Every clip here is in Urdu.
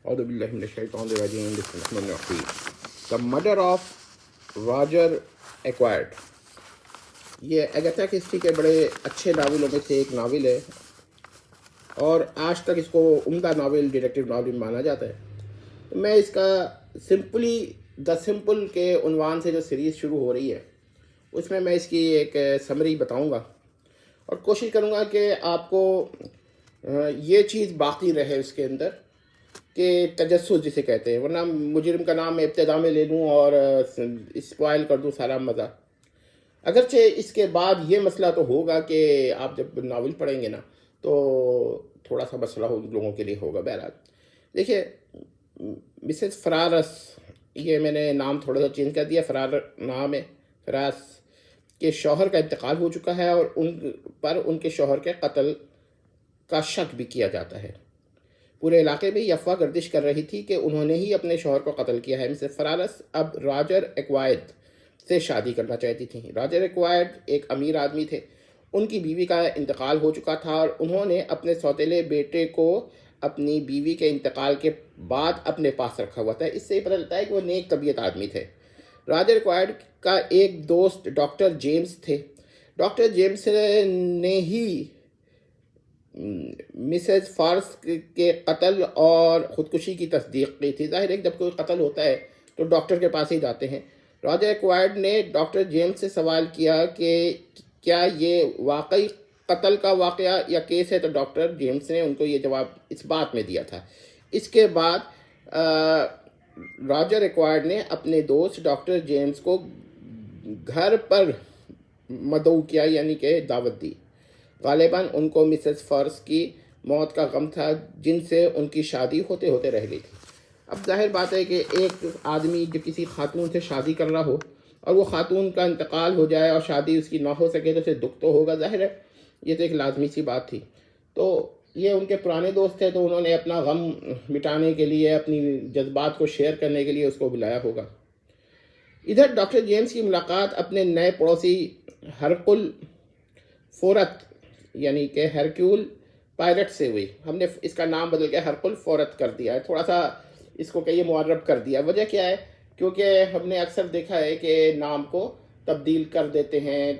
اعوذ باللہ من الشیطان الرجیم بسم اللہ الرحمن الرحیم the murder of Roger acquired. یہ اگتھا کرسٹی کے بڑے اچھے ناولوں میں سے ایک ناول ہے اور آج تک اس کو عمدہ ناول ڈیٹیکٹیو ناول مانا جاتا ہے. میں اس کا سمپلی دا سمپل کے عنوان سے جو سیریز شروع ہو رہی ہے اس میں اس کی ایک سمری بتاؤں گا اور کوشش کروں گا کہ آپ کو یہ چیز باقی رہے اس کے اندر کہ تجسس جسے کہتے ہیں، ورنہ مجرم کا نام میں ابتدا میں لے لوں اور اسپوائل کر دوں سارا مزہ. اگرچہ اس کے بعد یہ مسئلہ تو ہوگا کہ آپ جب ناول پڑھیں گے نا تو تھوڑا سا مسئلہ لوگوں کے لیے ہوگا. بہرحال دیکھیے، مسز فرارس، یہ میں نے نام تھوڑا سا چینج کر دیا، فرار نام ہے، فراس کے شوہر کا انتقال ہو چکا ہے اور ان کے شوہر کے قتل کا شک بھی کیا جاتا ہے. پورے علاقے میں یہ افواہ گردش کر رہی تھی کہ انہوں نے ہی اپنے شوہر کو قتل کیا ہے. مسز فرارس اب راجر ایکوائرڈ سے شادی کرنا چاہتی تھیں. راجر ایکوائرڈ ایک امیر آدمی تھے. ان کی بیوی کا انتقال ہو چکا تھا اور انہوں نے اپنے سوتیلے بیٹے کو اپنی بیوی کے انتقال کے بعد اپنے پاس رکھا ہوا تھا. اس سے یہ پتہ چلتا ہے کہ وہ نیک طبیعت آدمی تھے. راجر ایکوائرڈ کا ایک دوست ڈاکٹر جیمز تھے. ڈاکٹر جیمز نے ہی مسز فارس کے قتل اور خودکشی کی تصدیق کی تھی. ظاہر ہے جب کوئی قتل ہوتا ہے تو ڈاکٹر کے پاس ہی جاتے ہیں. راجر ایکوائرڈ نے ڈاکٹر جیمز سے سوال کیا کہ کیا یہ واقعی قتل کا واقعہ یا کیس ہے، تو ڈاکٹر جیمز نے ان کو یہ جواب اس بات میں دیا تھا. اس کے بعد راجر ایکوائرڈ نے اپنے دوست ڈاکٹر جیمز کو گھر پر مدعو کیا، یعنی کہ دعوت دی. غالباً ان کو مسز فارس کی موت کا غم تھا جن سے ان کی شادی ہوتے ہوتے رہ گئی تھی. اب ظاہر بات ہے کہ ایک آدمی جب کسی خاتون سے شادی کر رہا ہو اور وہ خاتون کا انتقال ہو جائے اور شادی اس کی نہ ہو سکے تو اسے دکھ تو ہوگا. ظاہر ہے یہ تو ایک لازمی سی بات تھی. تو یہ ان کے پرانے دوست تھے تو انہوں نے اپنا غم مٹانے کے لیے، اپنی جذبات کو شیئر کرنے کے لیے اس کو بلایا ہوگا. ادھر ڈاکٹر جیمز کی ملاقات اپنے نئے پڑوسی ہرقل فورت یعنی کہ ہرکیول پائرٹ سے ہوئی. ہم نے اس کا نام بدل کے ہرقل فورت کر دیا ہے، تھوڑا سا اس کو کہیے معرب کر دیا. وجہ کیا ہے؟ کیونکہ ہم نے اکثر دیکھا ہے کہ نام کو تبدیل کر دیتے ہیں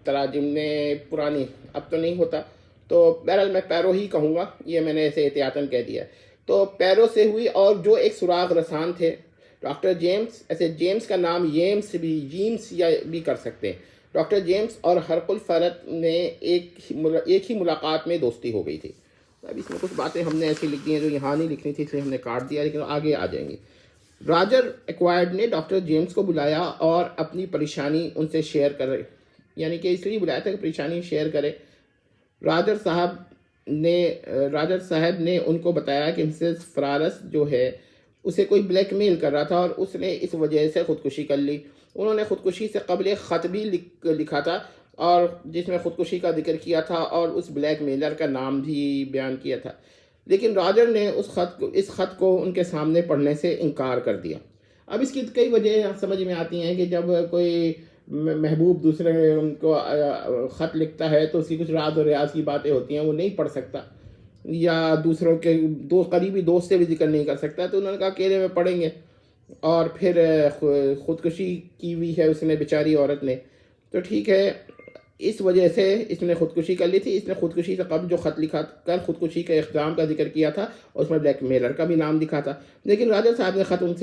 تراجم میں، پرانی اب تو نہیں ہوتا. تو بہرحال میں پیرو ہی کہوں گا، یہ میں نے ایسے احتیاطاً کہہ دیا. تو پیرو سے ہوئی اور جو ایک سراغ رسان تھے ڈاکٹر جیمز، ایسے جیمز کا نام ییمس بھی، جیمس یا بھی کر سکتے ہیں. ڈاکٹر جیمز اور ہرقل فرت نے ایک ہی ملاقات میں دوستی ہو گئی تھی. اب اس میں کچھ باتیں ہم نے ایسی لکھ دی ہیں جو یہاں نہیں لکھنی تھی، اس لیے ہم نے کاٹ دیا، لیکن آگے آ جائیں گے. راجر ایکوائرڈ نے ڈاکٹر جیمز کو بلایا اور اپنی پریشانی ان سے شیئر کرے، یعنی کہ اس لیے بلایا تھا کہ پریشانی شیئر کرے. راجر صاحب نے ان کو بتایا کہ مسز فرارس جو ہے اسے کوئی بلیک میل کر رہا تھا اور اس نے اس وجہ سے خودکشی کر لی. انہوں نے خودکشی سے قبل ایک خط بھی لکھا تھا اور جس میں خودکشی کا ذکر کیا تھا اور اس بلیک میلر کا نام بھی بیان کیا تھا. لیکن راجر نے اس خط کو ان کے سامنے پڑھنے سے انکار کر دیا. اب اس کی کئی وجہ سمجھ میں آتی ہیں کہ جب کوئی محبوب دوسرے ان کو خط لکھتا ہے تو اس کی کچھ راز و ریاض کی باتیں ہوتی ہیں، وہ نہیں پڑھ سکتا یا دوسروں کے قریبی دوست سے بھی ذکر نہیں کر سکتا. تو انہوں نے کہا اکیلے میں پڑھیں گے. اور پھر خودکشی کی ہوئی ہے اس نے، بیچاری عورت نے، تو ٹھیک ہے، اس وجہ سے اس نے خودکشی کر لی تھی. اس نے خودکشی سے قبل جو خط لکھا کر خودکشی کے اقدام کا ذکر کیا تھا اور اس میں بلیک میلر کا بھی نام لکھا تھا. لیکن راجر صاحب نے خط ان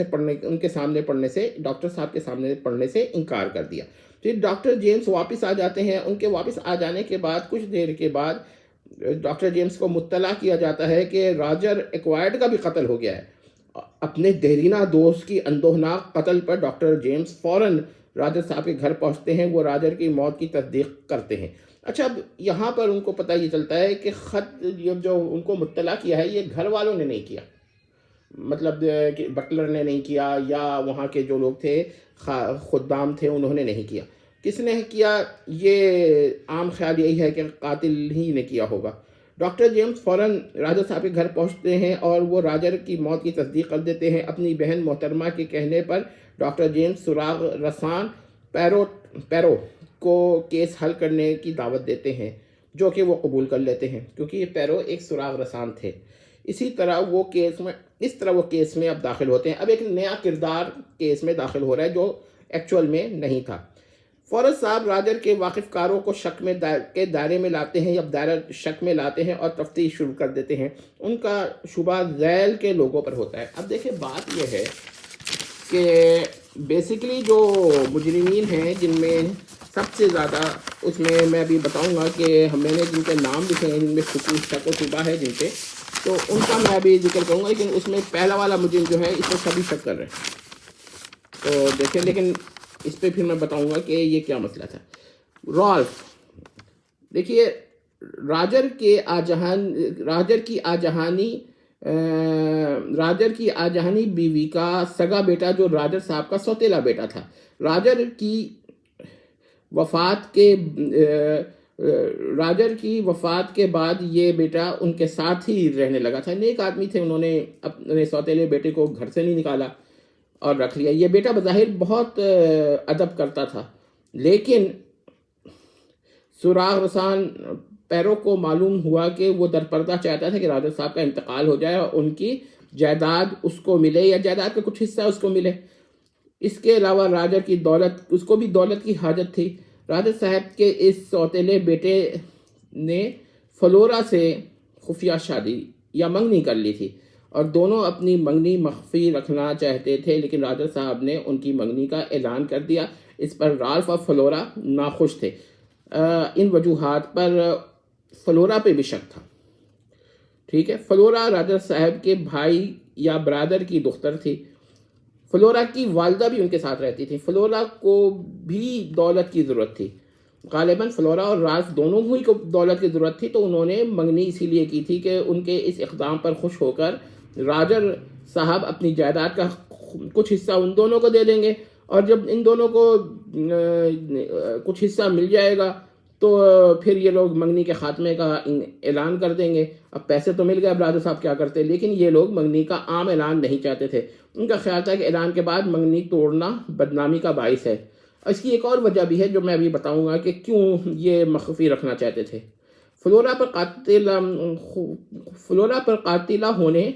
کے سامنے پڑھنے سے، ڈاکٹر صاحب کے سامنے پڑھنے سے انکار کر دیا. پھر ڈاکٹر جیمز واپس آ جاتے ہیں. ان کے واپس آ جانے کے بعد کچھ دیر کے بعد ڈاکٹر جیمز کو مطلع کیا جاتا ہے کہ راجر ایکوائرڈ کا بھی قتل ہو گیا ہے. اپنے دیرینہ دوست کی اندوہناک قتل پر ڈاکٹر جیمز فوراً راجر صاحب کے گھر پہنچتے ہیں. وہ راجر کی موت کی تصدیق کرتے ہیں. اچھا، اب یہاں پر ان کو پتہ یہ چلتا ہے کہ خط جو ان کو مطلع کیا ہے یہ گھر والوں نے نہیں کیا، مطلب کہ بٹلر نے نہیں کیا یا وہاں کے جو لوگ تھے خدام تھے انہوں نے نہیں کیا. کس نے کیا؟ یہ عام خیال یہی ہے کہ قاتل ہی نے کیا ہوگا. ڈاکٹر جیمز فوراً راجر صاحب کے گھر پہنچتے ہیں اور وہ راجر کی موت کی تصدیق کر دیتے ہیں. اپنی بہن محترمہ کے کہنے پر ڈاکٹر جیمز سراغ رسان پیرو کو کیس حل کرنے کی دعوت دیتے ہیں، جو کہ وہ قبول کر لیتے ہیں کیونکہ یہ پیرو ایک سراغ رسان تھے. اسی طرح وہ کیس میں اس طرح وہ کیس میں اب داخل ہوتے ہیں. اب ایک نیا کردار کیس میں داخل ہو رہا ہے جو ایکچول میں نہیں تھا. فورس صاحب راجر کے واقف کاروں کو شک میں کے دائرے میں لاتے ہیں یا دائرہ شک میں لاتے ہیں اور تفتیش شروع کر دیتے ہیں. ان کا شبہ ذیل کے لوگوں پر ہوتا ہے. اب دیکھیں بات یہ ہے کہ بیسیکلی جو مجرمین ہیں جن میں سب سے زیادہ اس میں ابھی بتاؤں گا کہ میں نے جن کے نام لکھے ہیں جن میں شک و شبہ ہے جن پہ، تو ان کا میں ابھی ذکر کروں گا. لیکن اس میں پہلا والا مجرم جو ہے اس میں سبھی شک کر رہے ہیں. تو دیکھیں، لیکن اس پہ پھر میں بتاؤں گا کہ یہ کیا مسئلہ تھا. رالف، دیکھیے راجر کی آجہانی بیوی کا سگا بیٹا جو راجر صاحب کا سوتیلا بیٹا تھا. راجر کی وفات کے بعد یہ بیٹا ان کے ساتھ ہی رہنے لگا تھا. نیک آدمی تھے، انہوں نے اپنے سوتیلے بیٹے کو گھر سے نہیں نکالا اور رکھ لیا. یہ بیٹا بظاہر بہت ادب کرتا تھا، لیکن سراغ رسان پیروں کو معلوم ہوا کہ وہ درپردہ چاہتا تھا کہ راجر صاحب کا انتقال ہو جائے اور ان کی جائیداد اس کو ملے یا جائیداد کا کچھ حصہ اس کو ملے. اس کے علاوہ راجر کی دولت، اس کو بھی دولت کی حاجت تھی. راجر صاحب کے اس سوتیلے بیٹے نے فلورا سے خفیہ شادی یا منگنی کر لی تھی اور دونوں اپنی منگنی مخفی رکھنا چاہتے تھے، لیکن راجر صاحب نے ان کی منگنی کا اعلان کر دیا. اس پر رالف اور فلورا ناخوش تھے. ان وجوہات پر فلورا پہ بھی شک تھا. ٹھیک ہے، فلورا راجر صاحب کے بھائی یا برادر کی دختر تھی. فلورا کی والدہ بھی ان کے ساتھ رہتی تھی. فلورا کو بھی دولت کی ضرورت تھی. غالباً فلورا اور رالف دونوں ہی کو دولت کی ضرورت تھی، تو انہوں نے منگنی اسی لیے کی تھی کہ ان کے اس اقدام پر خوش ہو کر راجر صاحب اپنی جائیداد کا کچھ حصہ ان دونوں کو دے دیں گے، اور جب ان دونوں کو کچھ حصہ مل جائے گا تو پھر یہ لوگ منگنی کے خاتمے کا اعلان کر دیں گے. اب پیسے تو مل گئے، اب راجر صاحب کیا کرتے، لیکن یہ لوگ منگنی کا عام اعلان نہیں چاہتے تھے. ان کا خیال تھا کہ اعلان کے بعد منگنی توڑنا بدنامی کا باعث ہے. اس کی ایک اور وجہ بھی ہے جو میں ابھی بتاؤں گا کہ کیوں یہ مخفی رکھنا چاہتے تھے. فلورا پر قاتلہ ہونے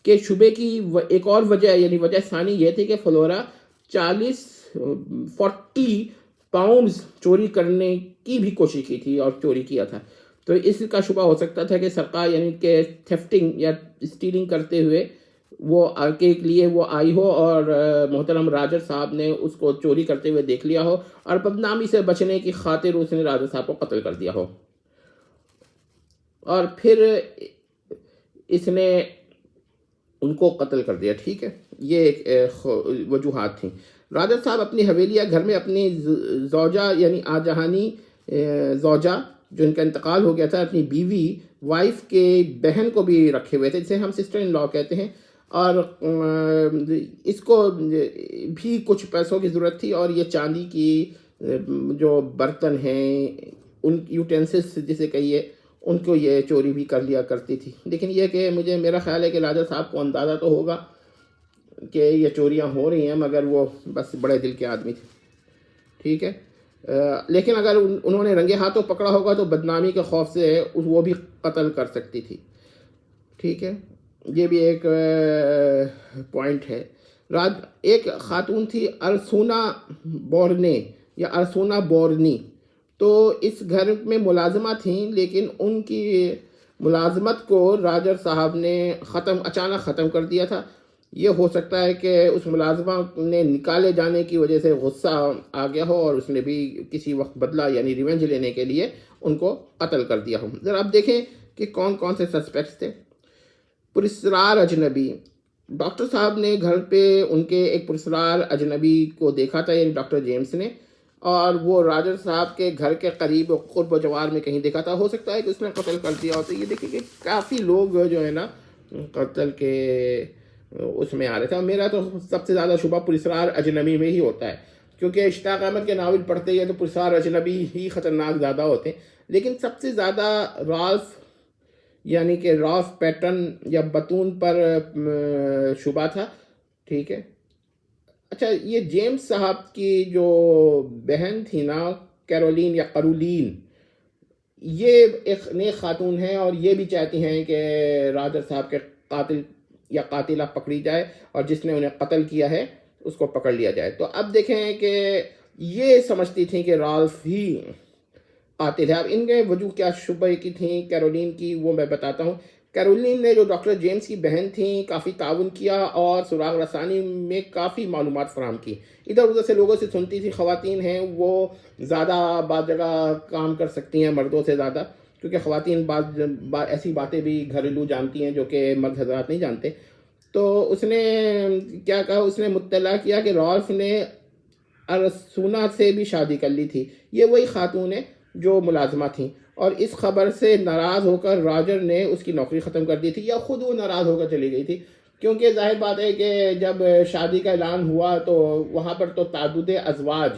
کے شبے کی ایک اور وجہ، یعنی وجہ ثانی یہ تھی کہ فلورا 40 پاؤنڈز چوری کرنے کی بھی کوشش کی تھی اور چوری کیا تھا. تو اس کا شبہ ہو سکتا تھا کہ سرقہ یعنی کہ تھیفٹنگ یا اسٹیلنگ کرتے ہوئے وہ کے لیے وہ آئی ہو اور محترم راجر صاحب نے اس کو چوری کرتے ہوئے دیکھ لیا ہو اور بدنامی سے بچنے کی خاطر اس نے راجر صاحب کو قتل کر دیا ہو، اور پھر اس نے ان کو قتل کر دیا. ٹھیک ہے، یہ ایک وجوہات تھیں. راجر صاحب اپنی حویلی یا گھر میں اپنی زوجہ یعنی آجہانی زوجہ جو ان کا انتقال ہو گیا تھا، اپنی بیوی وائف کے بہن کو بھی رکھے ہوئے تھے جسے ہم سسٹر ان لا کہتے ہیں، اور اس کو بھی کچھ پیسوں کی ضرورت تھی اور یہ چاندی کی جو برتن ہیں، ان یوٹینسلس جسے کہیے، ان کو یہ چوری بھی کر لیا کرتی تھی. لیکن یہ کہ میرا خیال ہے کہ راجر صاحب کو اندازہ تو ہوگا کہ یہ چوریاں ہو رہی ہیں، مگر وہ بس بڑے دل کے آدمی تھے. ٹھیک ہے، لیکن اگر انہوں نے رنگے ہاتھوں پکڑا ہوگا تو بدنامی کے خوف سے وہ بھی قتل کر سکتی تھی. ٹھیک ہے، یہ بھی ایک پوائنٹ ہے. ایک خاتون تھی ارسونا بورنی، تو اس گھر میں ملازمہ تھیں، لیکن ان کی ملازمت کو راجر صاحب نے اچانک ختم کر دیا تھا. یہ ہو سکتا ہے کہ اس ملازمہ نے نکالے جانے کی وجہ سے غصہ آ گیا ہو اور اس نے بھی کسی وقت بدلہ یعنی ریونج لینے کے لیے ان کو قتل کر دیا ہو. ذرا آپ دیکھیں کہ کون کون سے سسپیکٹس تھے. پرسرار اجنبی، ڈاکٹر صاحب نے گھر پہ ان کے ایک پرسرار اجنبی کو دیکھا تھا، یعنی ڈاکٹر جیمز نے، اور وہ راجر صاحب کے گھر کے قریب قرب و جوار میں کہیں دیکھا تھا. ہو سکتا ہے کہ اس نے قتل کر دیا ہو. تو یہ دیکھیں کہ کافی لوگ جو ہے نا قتل کے اس میں آ رہے تھے. میرا تو سب سے زیادہ شبہ پرسرار اجنبی میں ہی ہوتا ہے، کیونکہ اشتاق احمد کے ناول پڑھتے ہی تو پرسرار اجنبی ہی خطرناک زیادہ ہوتے ہیں. لیکن سب سے زیادہ رالف پیٹن یا بتون پر شبہ تھا. ٹھیک ہے، اچھا، یہ جیمز صاحب کی جو بہن تھی نا، کیرولین یا قرولین، یہ ایک نیک خاتون ہیں اور یہ بھی چاہتی ہیں کہ راجر صاحب کے قاتل یا قاتلہ پکڑی جائے اور جس نے انہیں قتل کیا ہے اس کو پکڑ لیا جائے۔ تو اب دیکھیں کہ یہ سمجھتی تھیں کہ رالف ہی قاتل ہے۔ اب ان کے وجوہ کیا شبہ کی تھیں کیرولین کی، وہ میں بتاتا ہوں۔ کیرولین نے جو ڈاکٹر جیمز کی بہن تھیں کافی تعاون کیا اور سراغ رسانی میں کافی معلومات فراہم کی۔ ادھر ادھر سے لوگوں سے سنتی تھی، خواتین ہیں وہ زیادہ بعض جگہ کام کر سکتی ہیں مردوں سے زیادہ، کیونکہ خواتین بعض ایسی باتیں بھی گھریلو جانتی ہیں جو کہ مرد حضرات نہیں جانتے۔ تو اس نے کیا کہا، اس نے مطلع کیا کہ رالف نے ارسونا سے بھی شادی کر لی تھی۔ یہ وہی خاتون ہے جو ملازمہ تھیں، اور اس خبر سے ناراض ہو کر راجر نے اس کی نوکری ختم کر دی تھی، یا خود وہ ناراض ہو کر چلی گئی تھی، کیونکہ ظاہر بات ہے کہ جب شادی کا اعلان ہوا تو وہاں پر تو تعدد ازواج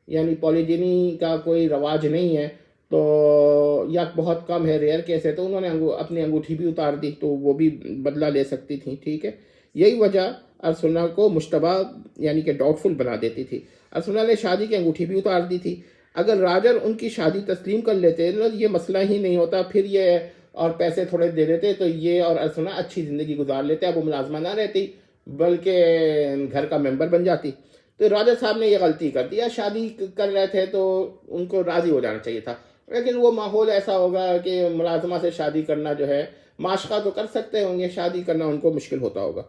یعنی پولیجنی کا کوئی رواج نہیں ہے، تو یا بہت کم ہے، ریئر کیس ہے، تو انہوں نے اپنی انگوٹھی بھی اتار دی، تو وہ بھی بدلہ لے سکتی تھیں، ٹھیک ہے۔ یہی وجہ ارسلہ کو مشتبہ یعنی کہ ڈاؤٹ فل بنا دیتی تھی۔ ارسلہ نے شادی کی انگوٹھی بھی اتار دی تھی۔ اگر راجر ان کی شادی تسلیم کر لیتے یہ مسئلہ ہی نہیں ہوتا، پھر یہ اور پیسے تھوڑے دے دیتے تو یہ اور ارسلہ اچھی زندگی گزار لیتے، اب وہ ملازمہ نہ رہتی بلکہ گھر کا ممبر بن جاتی۔ تو راجر صاحب نے یہ غلطی کر دیا، شادی کر رہے تھے تو ان کو راضی ہو جانا چاہیے تھا، لیکن وہ ماحول ایسا ہوگا کہ ملازمہ سے شادی کرنا جو ہے، معاشقہ تو کر سکتے ہوں گے، شادی کرنا ان کو مشکل ہوتا ہوگا۔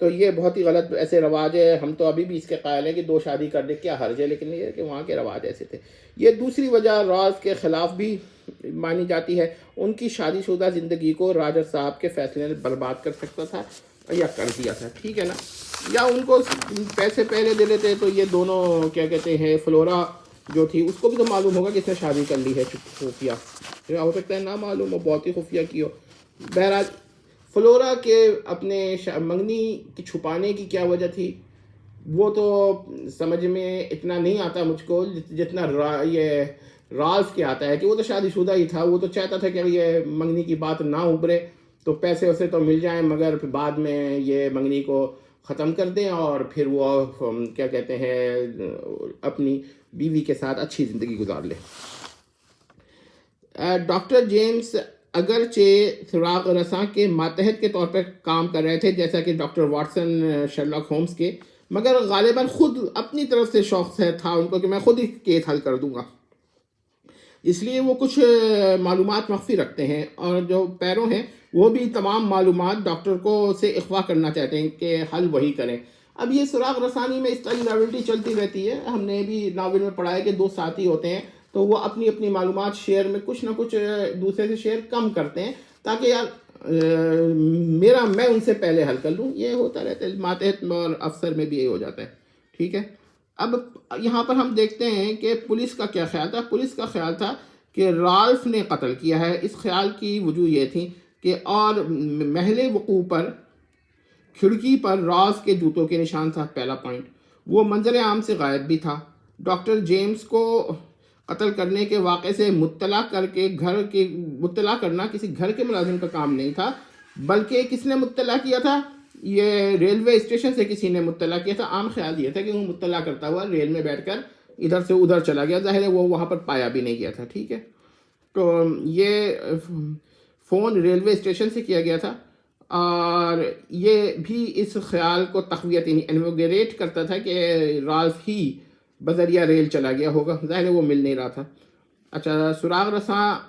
تو یہ بہت ہی غلط ایسے رواج ہے، ہم تو ابھی بھی اس کے قائل ہیں کہ 2 شادی کر دے کیا حرج ہے، لیکن یہ کہ وہاں کے رواج ایسے تھے۔ یہ دوسری وجہ رالف کے خلاف بھی مانی جاتی ہے، ان کی شادی شدہ زندگی کو راجر صاحب کے فیصلے نے برباد کر سکتا تھا یا کر دیا تھا، ٹھیک ہے نا، یا ان کو پیسے پہلے دے لیتے تو یہ دونوں کیا کہتے ہیں، فلورا جو تھی اس کو بھی تو معلوم ہوگا کہ اس نے شادی کر لی ہے خفیہ، ہو سکتا ہے نہ معلوم ہو، بہت ہی خفیہ کی ہو۔ بہرحال فلورا کے اپنے منگنی کی چھپانے کی کیا وجہ تھی وہ تو سمجھ میں اتنا نہیں آتا مجھ کو جتنا یہ رالف کے آتا ہے، کہ وہ تو شادی شدہ ہی تھا، وہ تو چاہتا تھا کہ یہ منگنی کی بات نہ ابھرے تو پیسے ویسے تو مل جائیں، مگر پھر بعد میں یہ منگنی کو ختم کر دیں اور پھر وہ کیا کہتے ہیں اپنی بیوی کے ساتھ اچھی زندگی گزار لے۔ ڈاکٹر جیمز اگرچہ سراغ رساں کے ماتحت کے طور پر کام کر رہے تھے جیسا کہ ڈاکٹر واٹسن شرلاک ہومز کے، مگر غالباً خود اپنی طرف سے شوق سے تھا ان کو کہ میں خود ہی کیس حل کر دوں گا، اس لیے وہ کچھ معلومات مخفی رکھتے ہیں، اور جو پیروں ہیں وہ بھی تمام معلومات ڈاکٹر کو سے اخفا کرنا چاہتے ہیں کہ حل وہی کریں۔ اب یہ سراغ رسانی میں اس طرح لاویلٹی چلتی رہتی ہے، ہم نے بھی ناول میں پڑھا ہے کہ 2 ساتھی ہوتے ہیں تو وہ اپنی اپنی معلومات شیئر میں کچھ نہ کچھ دوسرے سے شیئر کم کرتے ہیں تاکہ یار میں ان سے پہلے حل کر لوں، یہ ہوتا رہتا ہے، ماتحت اور افسر میں بھی یہی ہو جاتا ہے، ٹھیک ہے۔ اب یہاں پر ہم دیکھتے ہیں کہ پولیس کا کیا خیال تھا۔ پولیس کا خیال تھا کہ رالف نے قتل کیا ہے۔ اس خیال کی وجوہ یہ تھی کہ اور محل وقوع پر کھڑکی پر رالف کے جوتوں کے نشان تھا، پہلا پوائنٹ، وہ منظر عام سے غائب بھی تھا۔ ڈاکٹر جیمز کو قتل کرنے کے واقعے سے مطلع کرنا کسی گھر کے ملازم کا کام نہیں تھا، بلکہ کس نے مطلع کیا تھا، یہ ریلوے اسٹیشن سے کسی نے مطلع کیا تھا۔ عام خیال یہ تھا کہ وہ مطلع کرتا ہوا ریل میں بیٹھ کر ادھر سے ادھر چلا گیا، ظاہر ہے وہ وہاں پر پایا بھی نہیں گیا تھا، ٹھیک ہے۔ تو یہ فون ریلوے اسٹیشن سے کیا گیا تھا، اور یہ بھی اس خیال کو تقویت انوگریٹ کرتا تھا کہ رالف ہی بذریعہ ریل چلا گیا ہوگا، ظاہر ہے وہ مل نہیں رہا تھا۔ اچھا، سراغ رساں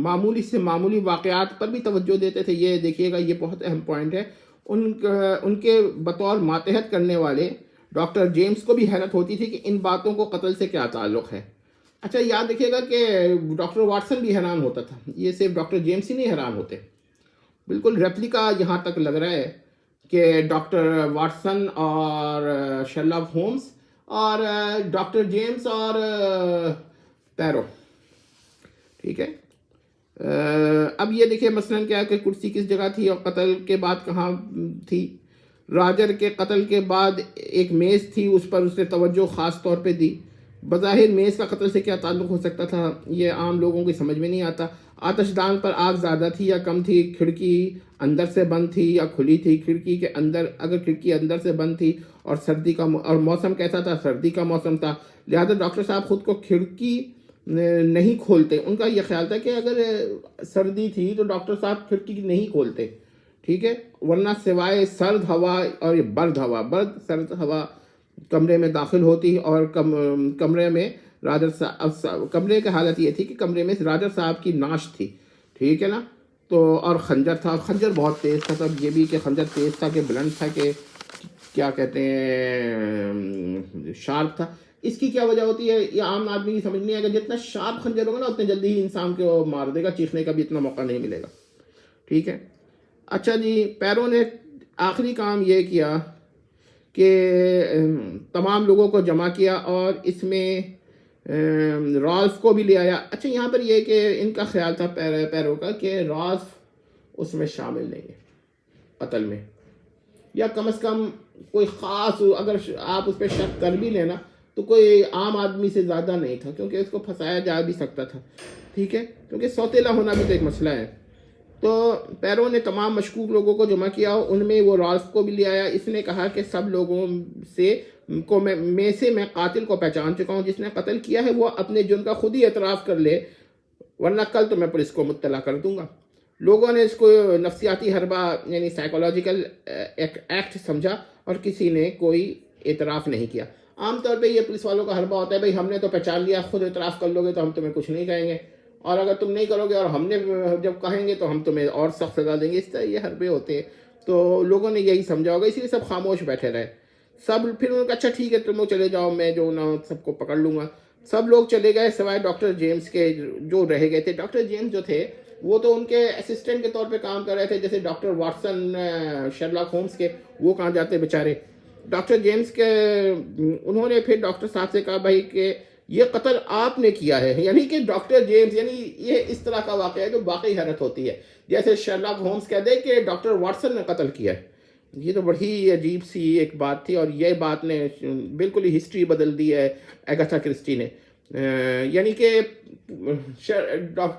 معمولی سے معمولی واقعات پر بھی توجہ دیتے تھے، یہ دیکھیے گا، یہ بہت اہم پوائنٹ ہے۔ ان کے بطور ماتحت کرنے والے ڈاکٹر جیمز کو بھی حیرت ہوتی تھی کہ ان باتوں کو قتل سے کیا تعلق ہے۔ اچھا یاد رکھیے گا کہ ڈاکٹر واٹسن بھی حیران ہوتا تھا، یہ صرف ڈاکٹر جیمز ہی نہیں حیران ہوتے، بالکل ریپلیکا یہاں تک لگ رہا ہے کہ ڈاکٹر واٹسن اور شرلاک ہومز اور ڈاکٹر جیمز اور پیرو، ٹھیک ہے۔ اب یہ دیکھیں مثلاً کیا کہ کرسی کس جگہ تھی اور قتل کے بعد کہاں تھی۔ راجر کے قتل کے بعد ایک میز تھی، اس پر اس نے توجہ خاص طور پہ دی۔ بظاہر میز کا قتل سے کیا تعلق ہو سکتا تھا، یہ عام لوگوں کی سمجھ میں نہیں آتا۔ آتش دان پر آگ زیادہ تھی یا کم تھی، کھڑکی اندر سے بند تھی یا کھلی تھی، کھڑکی کے اندر اگر کھڑکی اندر سے بند تھی اور اور موسم کیسا تھا، سردی کا موسم تھا، لہذا ڈاکٹر صاحب خود کو کھڑکی نہیں کھولتے۔ ان کا یہ خیال تھا کہ اگر سردی تھی تو ڈاکٹر صاحب کھڑکی نہیں کھولتے، ٹھیک ہے، ورنہ سوائے سرد ہوا اور یہ برد سرد ہوا کمرے میں داخل ہوتی اور کمرے میں کمرے کی حالت یہ تھی کہ کمرے میں راجر صاحب کی نعش تھی، ٹھیک ہے نا، تو اور خنجر تھا، خنجر بہت تیز تھا، تب یہ بھی کہ خنجر تیز تھا کہ بلند تھا کہ کیا کہتے ہیں شارپ تھا۔ اس کی کیا وجہ ہوتی ہے یہ عام آدمی کی سمجھ نہیں آئے گا، جتنا شارپ خنجر ہوگا نا اتنے جلدی ہی انسان کو مار دے گا، چیخنے کا بھی اتنا موقع نہیں ملے گا، ٹھیک ہے۔ اچھا جی، پیرو نے آخری کام یہ کیا کہ تمام لوگوں کو جمع کیا اور اس میں رالف کو بھی لے آیا۔ اچھا یہاں پر یہ کہ ان کا خیال تھا پیرو کا کہ رالف اس میں شامل نہیں ہے قتل میں، یا کم از کم کوئی خاص، اگر آپ اس پہ شک کر بھی لینا تو کوئی عام آدمی سے زیادہ نہیں تھا، کیونکہ اس کو پھنسایا جا بھی سکتا تھا، ٹھیک ہے، کیونکہ سوتیلا ہونا بھی تو ایک مسئلہ ہے۔ تو پیرو نے تمام مشکوک لوگوں کو جمع کیا، ان میں وہ رالف کو بھی لے آیا۔ اس نے کہا کہ سب لوگوں میں قاتل کو پہچان چکا ہوں، جس نے قتل کیا ہے وہ اپنے جرم کا خود ہی اعتراف کر لے، ورنہ کل تو میں پولیس کو مطلع کر دوں گا۔ لوگوں نے اس کو نفسیاتی حربہ یعنی سائیکولوجیکل ایکٹ سمجھا اور کسی نے کوئی اعتراف نہیں کیا۔ عام طور پہ یہ پولیس والوں کا حربہ ہوتا ہے، بھائی ہم نے تو پہچان لیا، خود اعتراف کر لو گے تو ہم تمہیں کچھ نہیں کہیں گے، اور اگر تم نہیں کرو گے اور ہم نے جب کہیں گے تو ہم تمہیں اور سخت سزا دیں گے، اس طرح یہ حربے ہوتے ہیں۔ تو لوگوں نے یہی سمجھا ہوگا، اسی لیے سب خاموش بیٹھے رہے۔ سب پھر انہوں نے کہا اچھا ٹھیک ہے تم لوگ چلے جاؤ، میں جو نا سب کو پکڑ لوں گا۔ سب لوگ چلے گئے سوائے ڈاکٹر جیمز کے جو رہ گئے تھے۔ ڈاکٹر جیمز جو تھے وہ تو ان کے اسسٹنٹ کے طور پہ کام کر رہے تھے، جیسے ڈاکٹر واٹسن شرلاک ہومز کے، وہ کہاں جاتے بیچارے۔ ڈاکٹر جیمز کے انہوں نے پھر ڈاکٹر صاحب سے کہا بھائی کہ یہ قتل آپ نے کیا ہے، یعنی کہ ڈاکٹر جیمز، یعنی یہ اس طرح کا واقعہ ہے جو واقعی حیرت ہوتی ہے، جیسے شرلاک ہومز کہہ دے کہ ڈاکٹر واٹسن نے قتل کیا ہے۔ یہ تو بڑی عجیب سی ایک بات تھی، اور یہ بات نے بالکل ہی ہسٹری بدل دی ہے ایگاتھا کرسٹی نے، یعنی کہ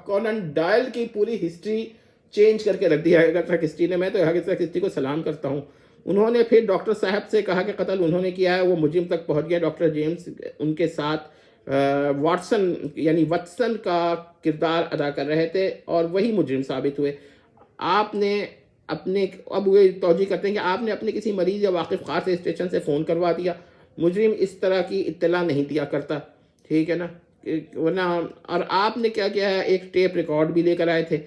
کونن ڈائل کی پوری ہسٹری چینج کر کے رکھ دیا ہے ایگاتھا کرسٹی نے۔ میں تو ایگاتھا کرسٹی کو سلام کرتا ہوں۔ انہوں نے پھر ڈاکٹر صاحب سے کہا کہ قتل انہوں نے کیا ہے، وہ مجرم تک پہنچ گیا۔ ڈاکٹر جیمز ان کے ساتھ واٹسن یعنی وٹسن کا کردار ادا کر رہے تھے اور وہی مجرم ثابت ہوئے۔ آپ نے اپنے، اب وہ توجہ کرتے ہیں کہ آپ نے اپنے کسی مریض یا واقف خاص سے اسٹیشن سے فون کروا دیا، مجرم اس طرح کی اطلاع نہیں دیا کرتا، ٹھیک ہے نا، ورنہ، اور آپ نے کیا کیا ہے، ایک ٹیپ ریکارڈ بھی لے کر آئے تھے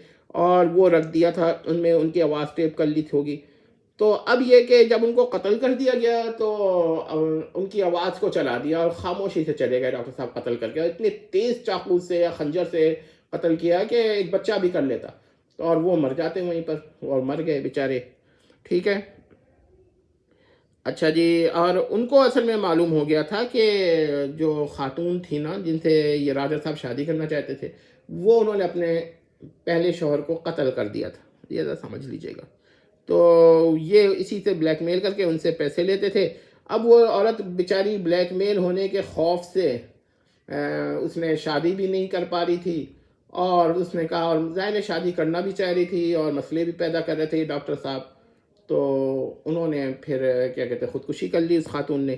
اور وہ رکھ دیا تھا، ان میں ان کی آواز ٹیپ کر لی ہوگی۔ تو اب یہ کہ جب ان کو قتل کر دیا گیا تو ان کی آواز کو چلا دیا اور خاموشی سے چلے گئے ڈاکٹر صاحب قتل کر کے، اتنے تیز چاقو سے یا خنجر سے قتل کیا کہ ایک بچہ بھی کر لیتا، اور وہ مر جاتے وہیں پر، اور مر گئے بیچارے، ٹھیک ہے۔ اچھا جی، اور ان کو اصل میں معلوم ہو گیا تھا کہ جو خاتون تھی نا جن سے یہ راجر صاحب شادی کرنا چاہتے تھے، وہ انہوں نے اپنے پہلے شوہر کو قتل کر دیا تھا، یہ ذرا سمجھ لیجئے گا۔ تو یہ اسی سے بلیک میل کر کے ان سے پیسے لیتے تھے۔ اب وہ عورت بیچاری بلیک میل ہونے کے خوف سے اس نے شادی بھی نہیں کر پا رہی تھی، اور اس نے کہا، اور ظاہر شادی کرنا بھی چاہ رہی تھی اور مسئلے بھی پیدا کر رہے تھے ڈاکٹر صاحب، تو انہوں نے پھر کیا کہتے ہیں خودکشی کر لی اس خاتون نے،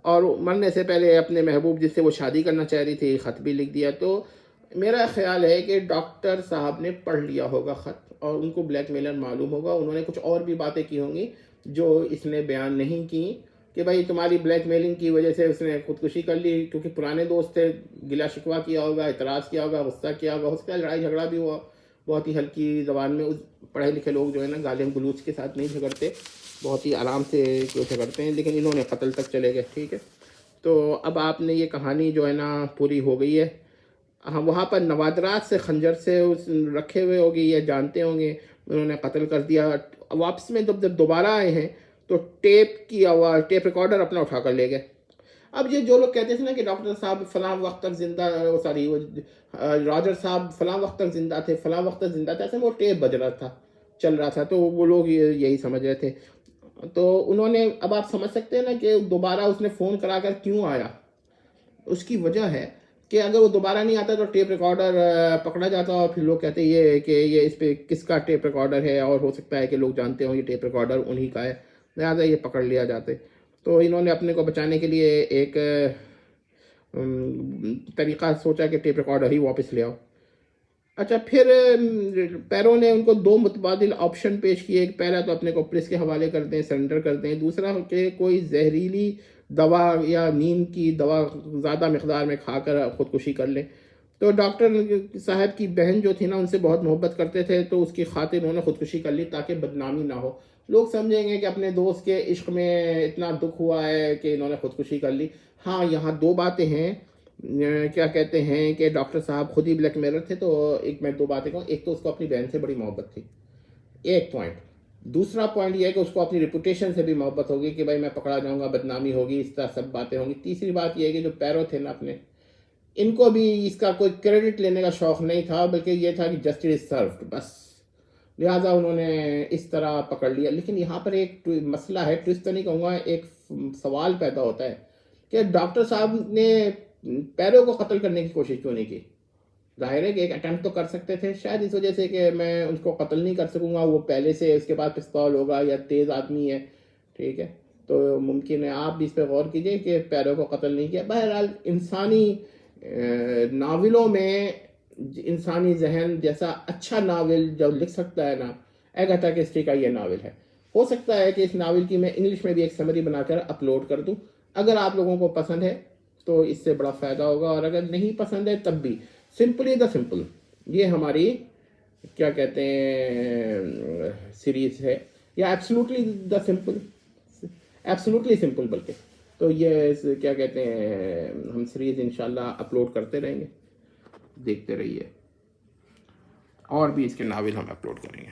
اور مرنے سے پہلے اپنے محبوب جس سے وہ شادی کرنا چاہ رہی تھی خط بھی لکھ دیا۔ تو میرا خیال ہے کہ ڈاکٹر صاحب نے پڑھ لیا ہوگا خط، اور ان کو بلیک میلر معلوم ہوگا، انہوں نے کچھ اور بھی باتیں کی ہوں گی جو اس نے بیان نہیں کی، کہ بھائی تمہاری بلیک میلنگ کی وجہ سے اس نے خودکشی کر لی، کیونکہ پرانے دوست تھے، گلا شکوہ کیا ہوگا، اعتراض کیا ہوگا، غصہ کیا ہوگا، ہو سکتا ہے لڑائی جھگڑا بھی ہوا، بہت ہی ہلکی زبان میں، پڑھے لکھے لوگ جو ہے نا گالیاں گلوچ کے ساتھ نہیں جھگڑتے، بہت ہی آرام سے جھگڑتے ہیں، لیکن انہوں نے قتل تک چلے گئے، ٹھیک ہے۔ تو اب آپ نے یہ کہانی جو ہے نا پوری ہو گئی ہے۔ ہاں، وہاں پر نوادرات سے خنجر سے رکھے ہوئے ہوگی، یہ جانتے ہوں گے، انہوں نے قتل کر دیا۔ واپس میں جب دوبارہ آئے ہیں تو ٹیپ کی آواز، ٹیپ ریکارڈر اپنا اٹھا کر لے گئے۔ اب یہ جو لوگ کہتے تھے نا کہ ڈاکٹر صاحب فلاں وقت تک زندہ، سوری راجر صاحب فلاں وقت تک زندہ تھے، فلاں وقت تک زندہ تھے، ایسے وہ ٹیپ بج رہا تھا، چل رہا تھا، تو وہ لوگ یہی سمجھ رہے تھے۔ تو انہوں نے، اب آپ سمجھ سکتے ہیں نا کہ دوبارہ اس نے فون کرا کر کیوں آیا۔ اس کی وجہ ہے کہ اگر وہ دوبارہ نہیں آتا تو ٹیپ ریکارڈر پکڑا جاتا، اور پھر لوگ کہتے یہ کہ یہ اس پہ کس کا ٹیپ ریکارڈر ہے، اور ہو سکتا ہے کہ لوگ جانتے ہوں یہ ٹیپ ریکارڈر انہی کا ہے، لہٰذا یہ پکڑ لیا جاتے۔ تو انہوں نے اپنے کو بچانے کے لیے ایک طریقہ سوچا کہ ٹیپ ریکارڈر ہی واپس لے آؤ۔ اچھا پھر پیرو نے ان کو دو متبادل آپشن پیش کیے. ایک پہلا تو اپنے کو پولیس کے حوالے کر دیں، سرنڈر کر دیں. دوسرا کہ کوئی زہریلی دوا یا نیند کی دوا زیادہ مقدار میں کھا کر خودکشی کر لیں. تو ڈاکٹر صاحب کی بہن جو تھی نا ان سے بہت محبت کرتے تھے، تو اس کی خاطر انہوں نے خودکشی کر لی تاکہ بدنامی نہ ہو. لوگ سمجھیں گے کہ اپنے دوست کے عشق میں اتنا دکھ ہوا ہے کہ انہوں نے خودکشی کر لی. ہاں یہاں دو باتیں ہیں. کیا کہتے ہیں کہ ڈاکٹر صاحب خود ہی بلیک میرر تھے، تو ایک میں دو باتیں کہوں. ایک تو اس کو اپنی بہن سے بڑی محبت تھی، ایک پوائنٹ. دوسرا پوائنٹ یہ ہے کہ اس کو اپنی ریپوٹیشن سے بھی محبت ہوگی کہ بھائی میں پکڑا جاؤں گا، بدنامی ہوگی، اس طرح سب باتیں ہوں گی. تیسری بات یہ ہے کہ جو پیرو تھے نا اپنے، ان کو بھی اس کا کوئی کریڈٹ لینے کا شوق نہیں تھا، بلکہ یہ تھا کہ جسٹس از سروڈ بس، لہٰذا انہوں نے اس طرح پکڑ لیا. لیکن یہاں پر ایک مسئلہ ہے، ٹوسٹ تو نہیں کہوں گا، ایک سوال پیدا ہوتا ہے کہ ڈاکٹر صاحب نے پیرو کو قتل کرنے کی کوشش کیوں نہیں کی؟ ظاہر ہے کہ ایک اٹیمپٹ تو کر سکتے تھے، شاید اس وجہ سے کہ میں ان کو قتل نہیں کر سکوں گا، وہ پہلے سے اس کے بعد پستول ہوگا یا تیز آدمی ہے، ٹھیک ہے، تو ممکن ہے آپ بھی اس پہ غور کیجئے کہ پیرو کو قتل نہیں کیا. بہرحال انسانی ناولوں میں انسانی ذہن جیسا اچھا ناول جو لکھ سکتا ہے نا، ایگاتھا کرسٹی کا یہ ناول ہے. ہو سکتا ہے کہ اس ناول کی میں انگلش میں بھی ایک سمری بنا کر اپلوڈ کر دوں. اگر آپ لوگوں کو پسند ہے تو اس سے بڑا فائدہ ہوگا، اور اگر نہیں پسند ہے تب بھی سمپلی دا سمپل یہ ہماری کیا کہتے ہیں سیریز ہے، یا absolutely the simple, absolutely simple بلکہ. تو یہ کیا کہتے ہیں ہم سیریز انشاءاللہ اپلوڈ کرتے رہیں گے، دیکھتے رہیے، اور بھی اس کے ناول ہم اپلوڈ کریں گے.